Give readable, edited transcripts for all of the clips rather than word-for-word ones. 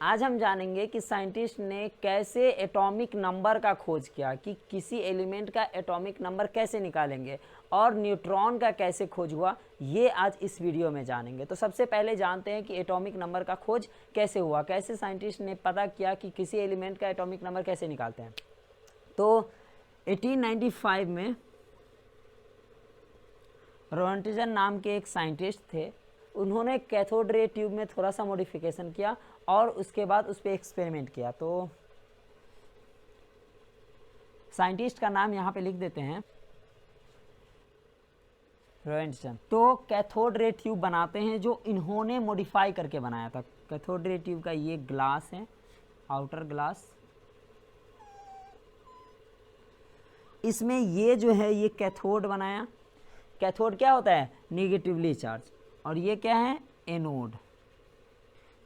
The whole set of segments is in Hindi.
आज हम जानेंगे कि साइंटिस्ट ने कैसे एटॉमिक नंबर का खोज किया, कि किसी एलिमेंट का एटॉमिक नंबर कैसे निकालेंगे और न्यूट्रॉन का कैसे खोज हुआ, ये आज इस वीडियो में जानेंगे। तो सबसे पहले जानते हैं कि एटॉमिक नंबर का खोज कैसे हुआ, कैसे साइंटिस्ट ने पता किया कि किसी एलिमेंट का एटॉमिक नंबर कैसे निकालते हैं। तो 1895 में रोएंटजन नाम के एक साइंटिस्ट थे, उन्होंने कैथोड रे ट्यूब में थोड़ा सा मॉडिफिकेशन किया और उसके बाद उस पर एक्सपेरिमेंट किया। तो साइंटिस्ट का नाम यहाँ पे लिख देते हैं, रोएंटजन। तो कैथोड रे ट्यूब बनाते हैं जो इन्होंने मॉडिफाई करके बनाया था। कैथोड रे ट्यूब का ये ग्लास है, आउटर ग्लास, इसमें ये जो है ये कैथोड बनाया। कैथोड क्या होता है? Negatively charge. और ये क्या है? एनोड।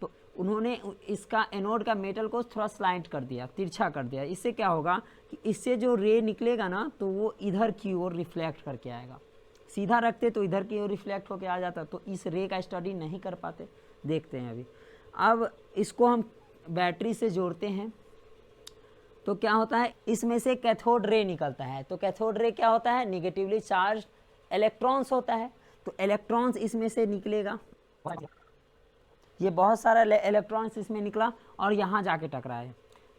तो उन्होंने इसका एनोड का मेटल को थोड़ा स्लाइड कर दिया, तिरछा कर दिया। इससे क्या होगा कि इससे जो रे निकलेगा ना, तो वो इधर की ओर रिफ्लेक्ट करके आएगा। सीधा रखते तो इधर की ओर रिफ्लेक्ट होकर आ जाता, तो इस रे का स्टडी नहीं कर पाते। देखते हैं अभी। अब इसको हम बैटरी से जोड़ते हैं तो क्या होता है, इसमें से कैथोड रे निकलता है। तो कैथोड रे क्या होता है? निगेटिवली चार्ज इलेक्ट्रॉन्स होता है। तो इलेक्ट्रॉन्स इसमें से निकलेगा, ये बहुत सारा इलेक्ट्रॉन्स इसमें निकला और यहाँ जाके टकराए।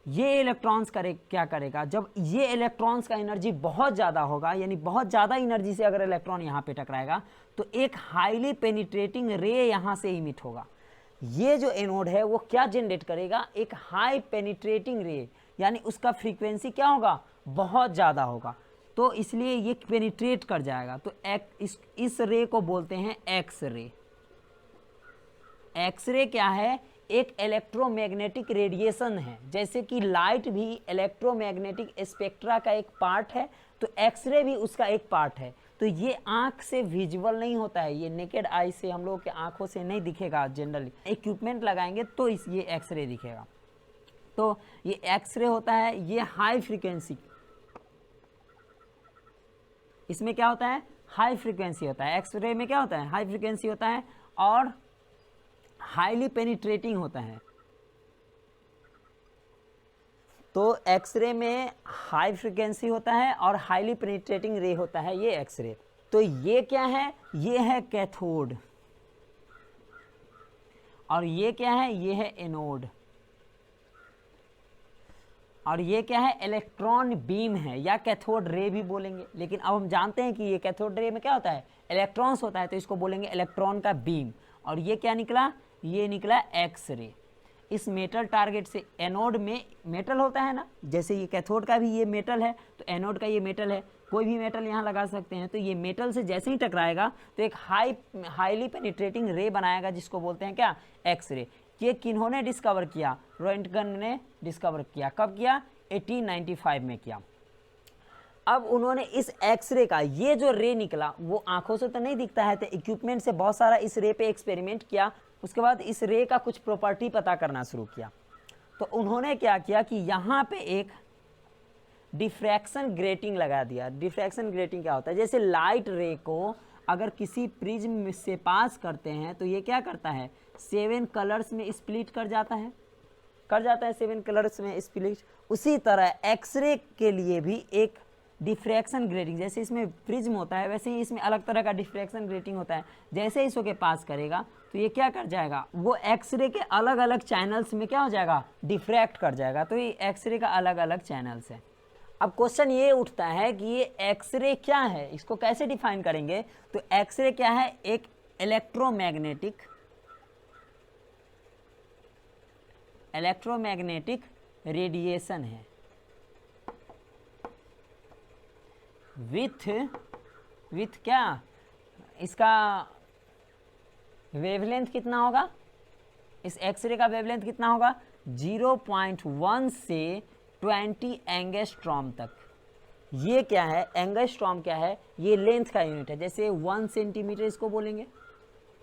ये इलेक्ट्रॉन्स क्या करेगा, जब ये इलेक्ट्रॉन्स का एनर्जी बहुत ज़्यादा होगा, यानी बहुत ज़्यादा एनर्जी से अगर इलेक्ट्रॉन यहाँ पे टकराएगा, तो एक हाईली पेनिट्रेटिंग रे यहाँ से इमिट होगा। ये जो एनोड है वो क्या जनरेट करेगा? एक हाई पेनिट्रेटिंग रे, यानी उसका फ्रीक्वेंसी क्या होगा? बहुत ज़्यादा होगा। तो इसलिए ये पेनिट्रेट कर जाएगा। तो इस रे को बोलते हैं एक्स रे। एक्स रे क्या है? एक इलेक्ट्रोमैग्नेटिक रेडिएशन है। जैसे कि लाइट भी इलेक्ट्रोमैग्नेटिक स्पेक्ट्रा का एक पार्ट है, तो एक्स रे भी उसका एक पार्ट है। तो ये आंख से विजुअल नहीं होता है, ये नेकेड आई से, हम लोग के आंखों से नहीं दिखेगा। जनरली इक्विपमेंट लगाएंगे तो ये एक्स रे दिखेगा। तो ये एक्स रे होता है, ये हाई फ्रीक्वेंसी, इसमें क्या होता है? हाई फ्रीक्वेंसी होता है। एक्स रे में क्या होता है? हाई फ्रीक्वेंसी होता है और हाईली पेनिट्रेटिंग होता है। तो एक्सरे में हाई फ्रीक्वेंसी होता है और हाईली पेनिट्रेटिंग रे होता है, ये एक्सरे। तो ये क्या है? ये है कैथोड। और ये क्या है? ये है एनोड। और ये क्या है? इलेक्ट्रॉन बीम है, या कैथोड रे भी बोलेंगे। लेकिन अब हम जानते हैं कि ये कैथोड रे में क्या होता है? इलेक्ट्रॉन्स होता है, तो इसको बोलेंगे इलेक्ट्रॉन का बीम। और ये क्या निकला? ये निकला एक्स रे। इस मेटल टारगेट से, एनोड में मेटल होता है ना, जैसे ये कैथोड का भी ये मेटल है, तो एनोड का ये मेटल है। कोई भी मेटल यहाँ लगा सकते हैं। तो ये मेटल से जैसे ही टकराएगा तो एक हाईली पेनिट्रेटिंग रे बनाएगा, जिसको बोलते हैं क्या? X ray. ये किन्होंने डिस्कवर किया? रोएंटगन ने डिस्कवर किया। कब किया? 1895 में किया। अब उन्होंने इस एक्सरे का ये जो रे निकला, वो आंखों से तो नहीं दिखता है, तो इक्विपमेंट से बहुत सारा इस रे पे एक्सपेरिमेंट किया। उसके बाद इस रे का कुछ प्रॉपर्टी पता करना शुरू किया। तो उन्होंने क्या किया कि यहाँ पे एक डिफ्रैक्शन ग्रेटिंग लगा दिया। डिफ्रैक्शन ग्रेटिंग क्या होता है? जैसे लाइट रे को अगर किसी प्रिज्म से पास करते हैं तो ये क्या करता है? 7 कलर्स में स्प्लिट कर जाता है, 7 कलर्स में स्प्लिट। उसी तरह एक्सरे के लिए भी एक डिफ्रैक्शन ग्रेटिंग, जैसे इसमें प्रिज्म होता है वैसे ही इसमें अलग तरह का डिफ्रैक्शन ग्रेटिंग होता है। जैसे इसको के पास करेगा तो ये क्या कर जाएगा? वो एक्सरे के अलग अलग चैनल्स में क्या हो जाएगा? डिफ्रैक्ट कर जाएगा। तो ये एक्सरे का अलग अलग चैनल्स है। अब क्वेश्चन ये उठता है कि ये एक्सरे क्या है, इसको कैसे डिफाइन करेंगे? तो एक्सरे क्या है? एक इलेक्ट्रोमैग्नेटिक रेडिएशन है विथ क्या? इसका वेवलेंथ कितना होगा? इस एक्सरे का वेवलेंथ कितना होगा? 0.1 से 20 एंगस्ट्रॉम तक। ये क्या है? एंगस्ट्रॉम क्या है? ये लेंथ का यूनिट है। जैसे 1 सेंटीमीटर इसको बोलेंगे,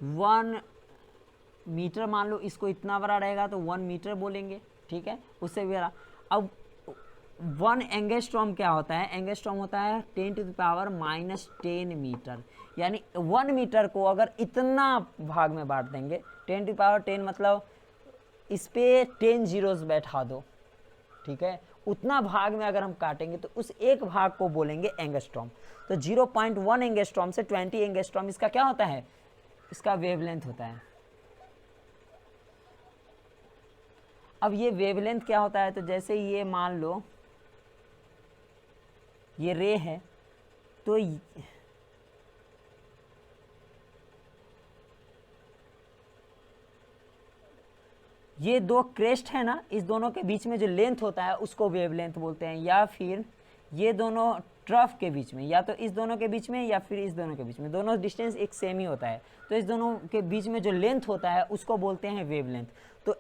1 मीटर मान लो, इसको इतना बड़ा रहेगा तो 1 मीटर बोलेंगे, ठीक है, उससे भी बड़ा। अब 1 एंगस्ट्रॉम क्या होता है? एंगस्ट्रॉम होता है 10⁻⁻10 मीटर। यानी 1 मीटर को अगर इतना भाग में बांट देंगे, 10⁻10 मतलब इस पे 10 जीरोस बैठा दो, ठीक है, उतना भाग में अगर हम काटेंगे तो उस एक भाग को बोलेंगे एंगस्ट्रॉम। तो 0.1 एंगस्ट्रॉम से 20 एंगस्ट्रॉम इसका क्या होता है, इसका वेवलेंथ होता है। अब ये वेवलेंथ क्या होता है, तो जैसे ये मान लो ये रे है, तो ये दो क्रेस्ट है ना, इस दोनों के बीच में जो लेंथ होता है उसको वेवलेंथ बोलते हैं। या फिर ये दोनों ट्रफ के बीच में, या तो इस दोनों के बीच में या फिर इस दोनों के बीच में, दोनों डिस्टेंस एक सेम ही होता है, तो इस दोनों के बीच में जो लेंथ होता है उसको बोलते हैं वेवलेंथ। तो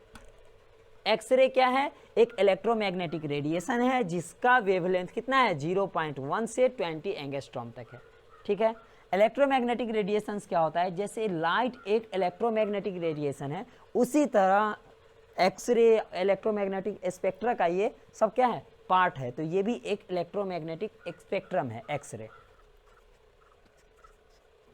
एक्सरे क्या है, एक इलेक्ट्रोमैग्नेटिक रेडिएशन है जिसका वेवलेंथ कितना है, 0.1 से 20 एंगस्ट्रॉम तक है, ठीक है। इलेक्ट्रोमैग्नेटिक रेडिएशंस क्या होता है, जैसे लाइट एक इलेक्ट्रोमैग्नेटिक रेडिएशन है, उसी तरह एक्सरे इलेक्ट्रोमैग्नेटिक स्पेक्ट्रा का ये सब क्या है, पार्ट है। तो ये भी एक इलेक्ट्रोमैग्नेटिक स्पेक्ट्रम है एक्सरे,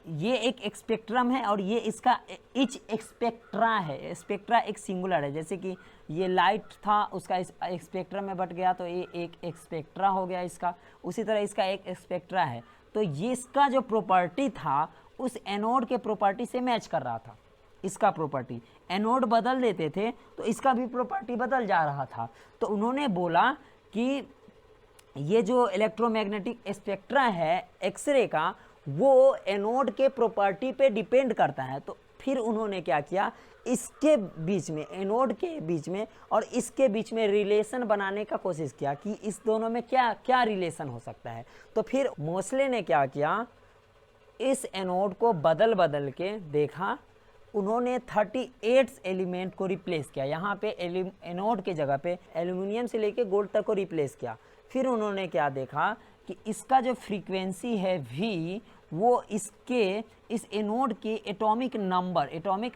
ये एक स्पेक्ट्रम है और ये इसका इच स्पेक्ट्रा है। स्पेक्ट्रा एक सिंगुलर है, जैसे कि ये लाइट था उसका इस स्पेक्ट्रम में बट गया तो ये एक स्पेक्ट्रा हो गया इसका, उसी तरह इसका एक स्पेक्ट्रा है। तो ये इसका जो प्रॉपर्टी था उस एनोड के प्रॉपर्टी से मैच कर रहा था। इसका प्रॉपर्टी एनोड बदल देते थे तो इसका भी प्रॉपर्टी बदल जा रहा था। तो उन्होंने बोला कि ये जो इलेक्ट्रोमैग्नेटिक स्पेक्ट्रा है एक्सरे का, वो एनोड के प्रॉपर्टी पे डिपेंड करता है। तो फिर उन्होंने क्या किया, इसके बीच में, एनोड के बीच में और इसके बीच में रिलेशन बनाने का कोशिश किया कि इस दोनों में क्या क्या रिलेशन हो सकता है। तो फिर मोस्ले ने क्या किया, इस एनोड को बदल बदल के देखा, उन्होंने 38 एलिमेंट को रिप्लेस किया। यहाँ पे एनोड के जगह पे एल्यूमिनियम से लेके गोल्ड तक को रिप्लेस किया। फिर उन्होंने क्या देखा कि इसका जो फ्रीक्वेंसी है V, वो इस एनोड के एटॉमिक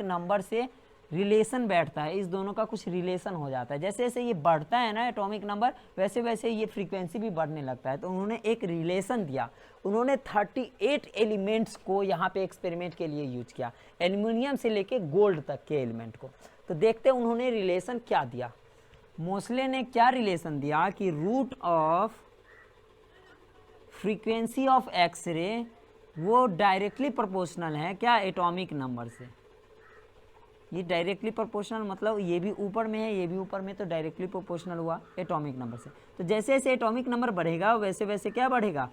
नंबर से रिलेशन बैठता है। इस दोनों का कुछ रिलेशन हो जाता है। जैसे जैसे ये बढ़ता है ना एटॉमिक नंबर, वैसे वैसे ये फ्रीक्वेंसी भी बढ़ने लगता है। तो उन्होंने एक रिलेशन दिया। उन्होंने 38 एलिमेंट्स को यहाँ पे एक्सपेरिमेंट के लिए यूज किया, एल्यूमिनियम से लेके गोल्ड तक के एलिमेंट को। तो देखते हैं उन्होंने रिलेशन क्या दिया। मोस्ले ने क्या रिलेशन दिया कि root of frequency of X ray वो डायरेक्टली प्रोपोर्शनल है क्या, एटॉमिक नंबर से। ये डायरेक्टली प्रोपोर्शनल मतलब ये भी ऊपर में है ये भी ऊपर में, तो डायरेक्टली प्रोपोर्शनल हुआ एटॉमिक नंबर से। तो जैसे जैसे एटॉमिक नंबर बढ़ेगा वैसे वैसे क्या बढ़ेगा,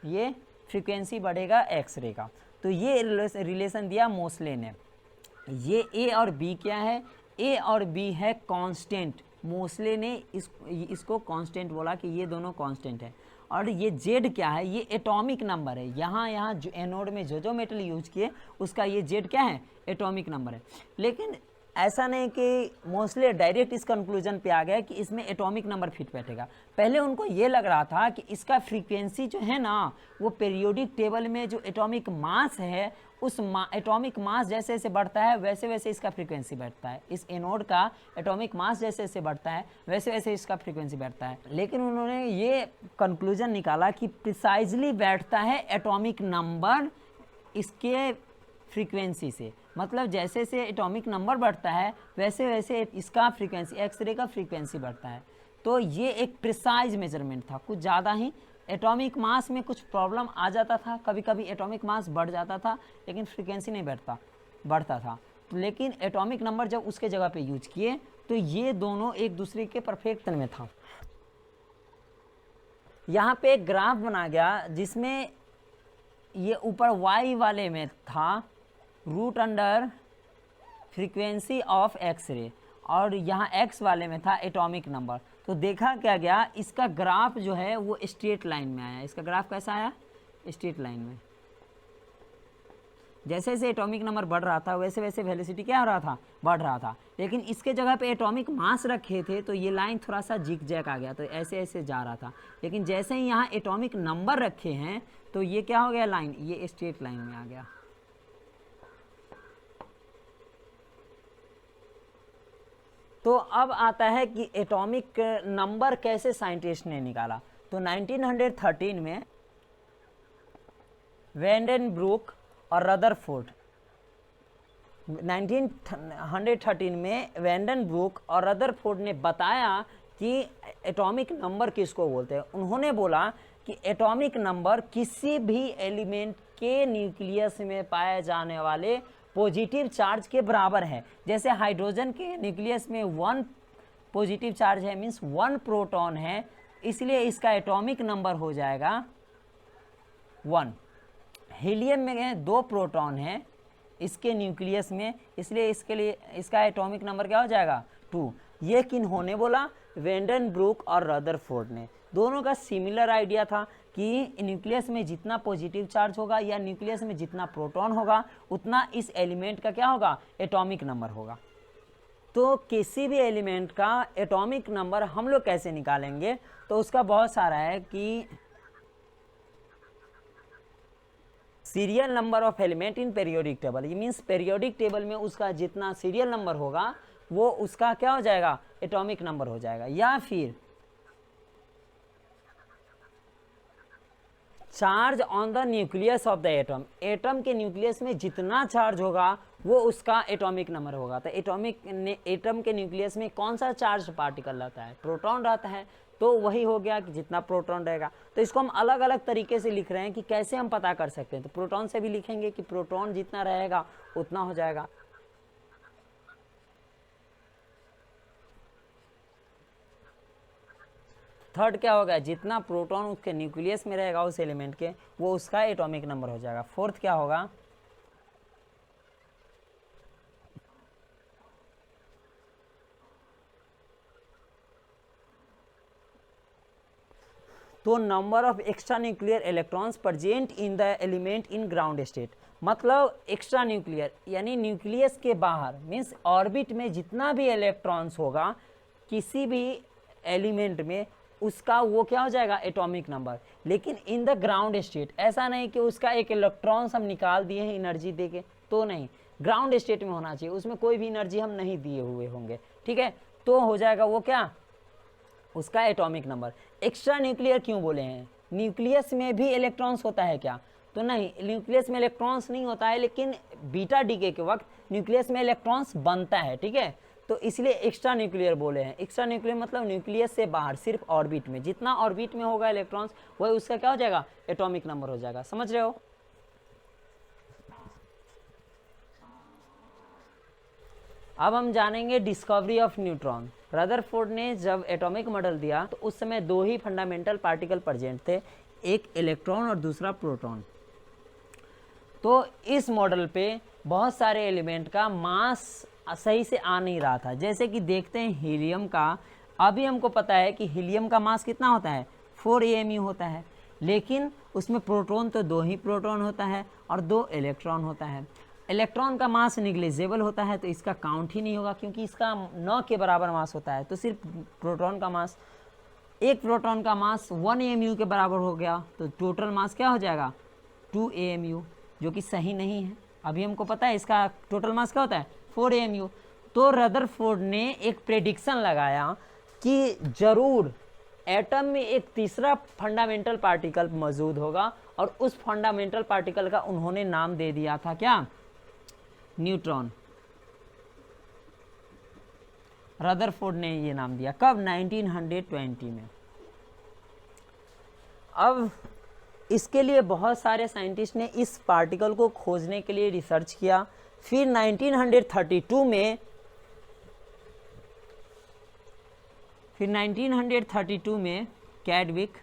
ये फ्रीक्वेंसी बढ़ेगा एक्सरे का। तो ये रिलेशन दिया मोस्ले ने। ये ए और बी क्या है, ए और बी है कांस्टेंट। मोस्ले ने इसको कांस्टेंट बोला कि ये दोनों कांस्टेंट है। और ये जेड क्या है, ये एटॉमिक नंबर है। यहाँ जो एनोड में जो मेटल यूज किए उसका ये जेड क्या है, एटॉमिक नंबर है। लेकिन ऐसा नहीं कि मोस्टली डायरेक्ट इस कंक्लूजन पे आ गया कि इसमें एटॉमिक नंबर फिट बैठेगा। पहले उनको ये लग रहा था कि इसका फ्रीक्वेंसी जो है ना, वो पीरियोडिक टेबल में जो एटॉमिक मास है उस एटॉमिक मास जैसे जैसे बढ़ता है वैसे वैसे इसका फ्रीक्वेंसी बढ़ता है। इस एनोड का एटॉमिक मास जैसे जैसे बढ़ता है वैसे वैसे इसका फ्रीक्वेंसी बढ़ता है। लेकिन उन्होंने ये कंक्लूजन निकाला कि प्रिसाइजली बैठता है एटॉमिक नंबर इसके फ्रीक्वेंसी से। मतलब जैसे जैसे एटॉमिक नंबर बढ़ता है वैसे वैसे इसका फ्रीक्वेंसी, एक्सरे का फ्रीक्वेंसी बढ़ता है। तो ये एक प्रिसाइज मेजरमेंट था, कुछ ज़्यादा ही। एटॉमिक मास में कुछ प्रॉब्लम आ जाता था, कभी कभी एटॉमिक मास बढ़ जाता था लेकिन फ्रीक्वेंसी नहीं बढ़ता था। तो लेकिन एटॉमिक नंबर जब उसके जगह पे यूज किए तो ये दोनों एक दूसरे के परफेक्ट में था। यहाँ पे एक ग्राफ बना गया जिसमें ये ऊपर y वाले में था root under frequency of X ray और यहाँ x वाले में था एटॉमिक नंबर। तो देखा क्या गया, इसका ग्राफ जो है वो स्ट्रेट लाइन में आया। इसका ग्राफ कैसा आया, स्ट्रेट लाइन में। जैसे जैसे एटॉमिक नंबर बढ़ रहा था वैसे वैसे वेलोसिटी क्या हो रहा था, बढ़ रहा था। लेकिन इसके जगह पे एटॉमिक मास रखे थे तो ये लाइन थोड़ा सा जिग जैग आ गया, तो ऐसे ऐसे जा रहा था। लेकिन जैसे ही यहाँ एटॉमिक नंबर रखे हैं तो ये क्या हो गया, लाइन, ये स्ट्रेट लाइन में आ गया। तो अब आता है कि एटॉमिक नंबर कैसे साइंटिस्ट ने निकाला। तो 1913 में वेंडेनब्रुक और रदरफोर्ड 1913 में वैंडनब्रूक और रदरफोर्ड ने बताया कि एटॉमिक नंबर किसको बोलते हैं। उन्होंने बोला कि एटॉमिक नंबर किसी भी एलिमेंट के न्यूक्लियस में पाए जाने वाले पॉजिटिव चार्ज के बराबर है। जैसे हाइड्रोजन के न्यूक्लियस में 1 पॉजिटिव चार्ज है, मीन्स 1 प्रोटॉन है, इसलिए इसका एटॉमिक नंबर हो जाएगा 1। हीलियम में 2 प्रोटॉन है इसके न्यूक्लियस में, इसलिए इसके लिए इसका एटॉमिक नंबर क्या हो जाएगा 2। ये किन्होंने बोला? वैंडनब्रूक और रदरफोर्ड ने। दोनों का सिमिलर आइडिया था कि न्यूक्लियस में जितना पॉजिटिव चार्ज होगा या न्यूक्लियस में जितना प्रोटॉन होगा उतना इस एलिमेंट का क्या होगा, एटॉमिक नंबर होगा। तो किसी भी एलिमेंट का एटॉमिक नंबर हम लोग कैसे निकालेंगे? तो उसका बहुत सारा है कि serial number of element in periodic table, ये मीन्स पेरियोडिक टेबल में उसका जितना सीरियल नंबर होगा वो उसका क्या हो जाएगा, एटॉमिक नंबर हो जाएगा। या फिर charge on the nucleus of the atom, atom के न्यूक्लियस में जितना चार्ज होगा वो उसका एटॉमिक नंबर होगा। तो एटम के न्यूक्लियस में कौन सा चार्ज पार्टिकल रहता है, प्रोटॉन रहता है, तो वही हो गया कि जितना प्रोटॉन रहेगा। तो इसको हम अलग अलग तरीके से लिख रहे हैं कि कैसे हम पता कर सकते हैं। तो प्रोटॉन से भी लिखेंगे कि प्रोटॉन जितना रहेगा उतना हो जाएगा। थर्ड क्या होगा, जितना प्रोटॉन उसके न्यूक्लियस में रहेगा उस एलिमेंट के, वो उसका एटॉमिक नंबर हो जाएगा। फोर्थ क्या होगा, तो number of extra nuclear electrons present in the element in ground state. मतलब एक्स्ट्रा न्यूक्लियर यानी न्यूक्लियस के बाहर, मीन्स ऑर्बिट में जितना भी इलेक्ट्रॉन्स होगा किसी भी एलिमेंट में, उसका वो क्या हो जाएगा, एटॉमिक नंबर। लेकिन इन द ग्राउंड स्टेट ऐसा नहीं कि उसका एक इलेक्ट्रॉन्स हम निकाल दिए हैं एनर्जी देके, तो नहीं, ग्राउंड स्टेट में होना चाहिए, उसमें कोई भी एनर्जी हम नहीं दिए हुए होंगे, ठीक है। तो हो जाएगा वो क्या, उसका एटॉमिक नंबर। एक्स्ट्रा न्यूक्लियर क्यों बोले हैं, न्यूक्लियस में भी इलेक्ट्रॉन्स होता है क्या, तो नहीं, न्यूक्लियस में इलेक्ट्रॉन्स नहीं होता है, लेकिन बीटा डीके के वक्त न्यूक्लियस में इलेक्ट्रॉन्स बनता है, ठीक है। तो इसलिए एक्स्ट्रा न्यूक्लियर बोले हैं। एक्स्ट्रा न्यूक्लियर मतलब न्यूक्लियस से बाहर, सिर्फ ऑर्बिट में, जितना ऑर्बिट में होगा इलेक्ट्रॉन्स वही उसका क्या हो जाएगा, एटॉमिक नंबर हो जाएगा। समझ रहे हो। अब हम जानेंगे डिस्कवरी ऑफ न्यूट्रॉन। रदरफोर्ड ने जब एटॉमिक मॉडल दिया तो उस समय 2 ही फंडामेंटल पार्टिकल प्रेजेंट थे, एक इलेक्ट्रॉन और दूसरा प्रोटॉन। तो इस मॉडल पे बहुत सारे एलिमेंट का मास सही से आ नहीं रहा था। जैसे कि देखते हैं हीलियम का, अभी हमको पता है कि हीलियम का मास कितना होता है, 4 AMU होता है, लेकिन उसमें प्रोटॉन तो 2 ही प्रोटॉन होता है और 2 इलेक्ट्रॉन होता है। इलेक्ट्रॉन का मास निग्लिजिबल होता है, तो इसका काउंट ही नहीं होगा क्योंकि इसका 9 के बराबर मास होता है। तो सिर्फ प्रोटॉन का मास, एक प्रोटॉन का मास 1 AMU के बराबर हो गया, तो टोटल मास क्या हो जाएगा, 2 AMU, जो कि सही नहीं है। अभी हमको पता है इसका टोटल मास क्या होता है, 4 AMU। तो रदरफोर्ड ने एक प्रेडिक्शन लगाया कि जरूर एटम में एक तीसरा फंडामेंटल पार्टिकल मौजूद होगा, और उस फंडामेंटल पार्टिकल का उन्होंने नाम दे दिया था क्या, न्यूट्रॉन। रदरफोर्ड ने ये नाम दिया कब, 1920 में। अब इसके लिए बहुत सारे साइंटिस्ट ने इस पार्टिकल को खोजने के लिए रिसर्च किया। फिर 1932 में कैडविक,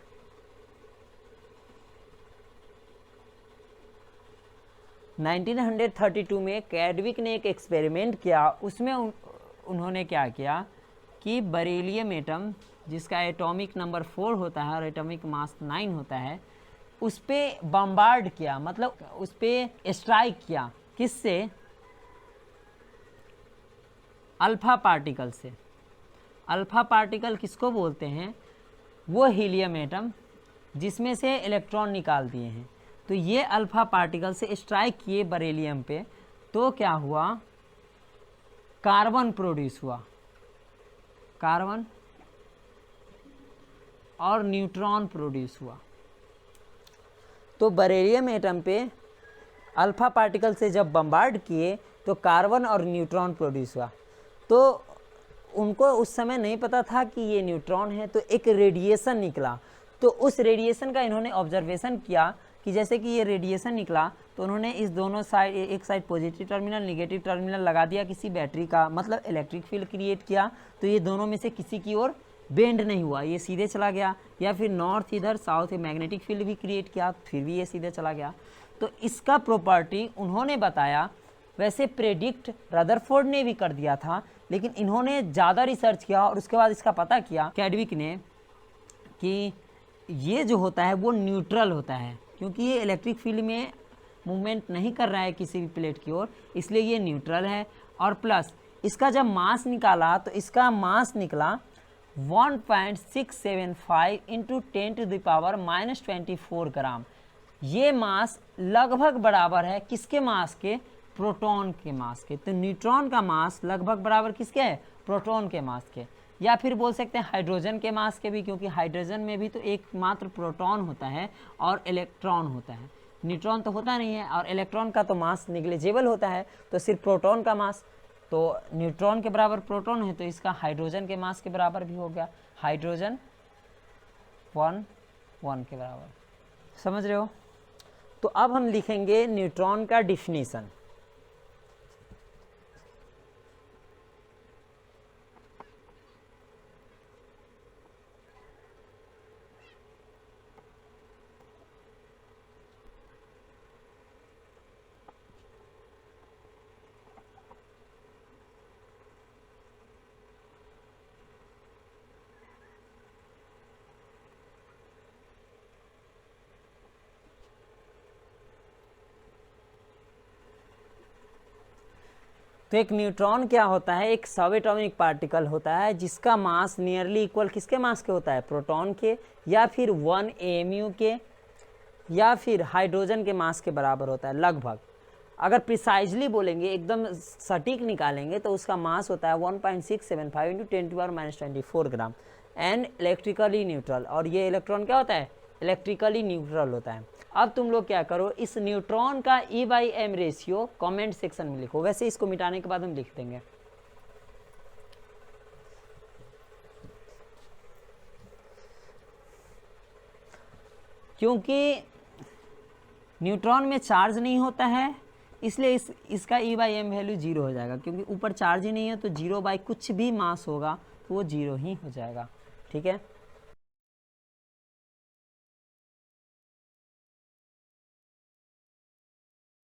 कैडविक ने एक एक्सपेरिमेंट किया। उसमें उन्होंने क्या किया कि बेरिलियम एटम, जिसका एटॉमिक नंबर 4 होता है और एटॉमिक मास 9 होता है, उस पर बम्बार्ड किया, मतलब उस पर स्ट्राइक किया। किससे, अल्फा पार्टिकल से। अल्फा पार्टिकल किसको बोलते हैं, वो हीलियम एटम जिसमें से इलेक्ट्रॉन निकाल दिए हैं। तो ये अल्फा पार्टिकल से स्ट्राइक किए बेरिलियम पे, तो क्या हुआ, कार्बन प्रोड्यूस हुआ, कार्बन और न्यूट्रॉन प्रोड्यूस हुआ। तो बेरिलियम एटम पे अल्फा पार्टिकल से जब बम्बार्ड किए तो कार्बन और न्यूट्रॉन प्रोड्यूस हुआ। तो उनको उस समय नहीं पता था कि ये न्यूट्रॉन है, तो एक रेडिएशन निकला। तो उस रेडिएशन का इन्होंने ऑब्जर्वेशन किया कि जैसे कि ये रेडिएशन निकला, तो उन्होंने इस दोनों साइड, एक side positive terminal negative terminal लगा दिया किसी बैटरी का, मतलब इलेक्ट्रिक फील्ड क्रिएट किया। तो ये दोनों में से किसी की ओर बेंड नहीं हुआ, ये सीधे चला गया। या फिर नॉर्थ इधर साउथ मैग्नेटिक फील्ड भी क्रिएट किया, फिर भी ये सीधे चला गया। तो इसका प्रॉपर्टी उन्होंने बताया। वैसे प्रेडिक्ट रदरफोर्ड ने भी कर दिया था, लेकिन इन्होंने ज़्यादा रिसर्च किया और उसके बाद इसका पता किया कैडविक ने कि ये जो होता है वो न्यूट्रल होता है, क्योंकि ये इलेक्ट्रिक फील्ड में मूवमेंट नहीं कर रहा है किसी भी प्लेट की ओर, इसलिए ये न्यूट्रल है। और प्लस इसका जब मास निकाला तो इसका मास निकला 1.675 इंटू 10⁻⁻24 ग्राम। ये मास लगभग बराबर है किसके मास के? प्रोटॉन के मास के। तो न्यूट्रॉन का मास लगभग बराबर किसके है? प्रोटॉन के मास के। या फिर बोल सकते हैं हाइड्रोजन के मास के भी, क्योंकि हाइड्रोजन में भी तो एकमात्र प्रोटॉन होता है और इलेक्ट्रॉन होता है, न्यूट्रॉन तो होता नहीं है। और इलेक्ट्रॉन का तो मास निग्लिजिबल होता है, तो सिर्फ प्रोटॉन का मास, तो न्यूट्रॉन के बराबर प्रोटॉन है, तो इसका हाइड्रोजन के मास के बराबर भी हो गया, हाइड्रोजन 1 के बराबर। समझ रहे हो? तो अब हम लिखेंगे न्यूट्रॉन का डिफिनीशन। तो एक न्यूट्रॉन क्या होता है? एक सब एटॉमिक पार्टिकल होता है जिसका मास नियरली इक्वल किसके मास के होता है? प्रोटॉन के, या फिर 1 AMU के, या फिर हाइड्रोजन के मास के बराबर होता है लगभग। अगर प्रिसाइजली बोलेंगे, एकदम सटीक निकालेंगे, तो उसका मास होता है 1.675 into 10⁻⁻24 gram and electrically neutral. और ये इलेक्ट्रॉन क्या होता है? इलेक्ट्रिकली न्यूट्रल होता है। अब तुम लोग क्या करो, इस न्यूट्रॉन का E/m रेशियो कमेंट सेक्शन में लिखो। वैसे इसको मिटाने के बाद हम लिख देंगे। क्योंकि न्यूट्रॉन में चार्ज नहीं होता है, इसलिए इसका E/m वैल्यू 0 हो जाएगा, क्योंकि ऊपर चार्ज ही नहीं है, तो 0 बाई कुछ भी मास होगा तो वो 0 ही हो जाएगा। ठीक है।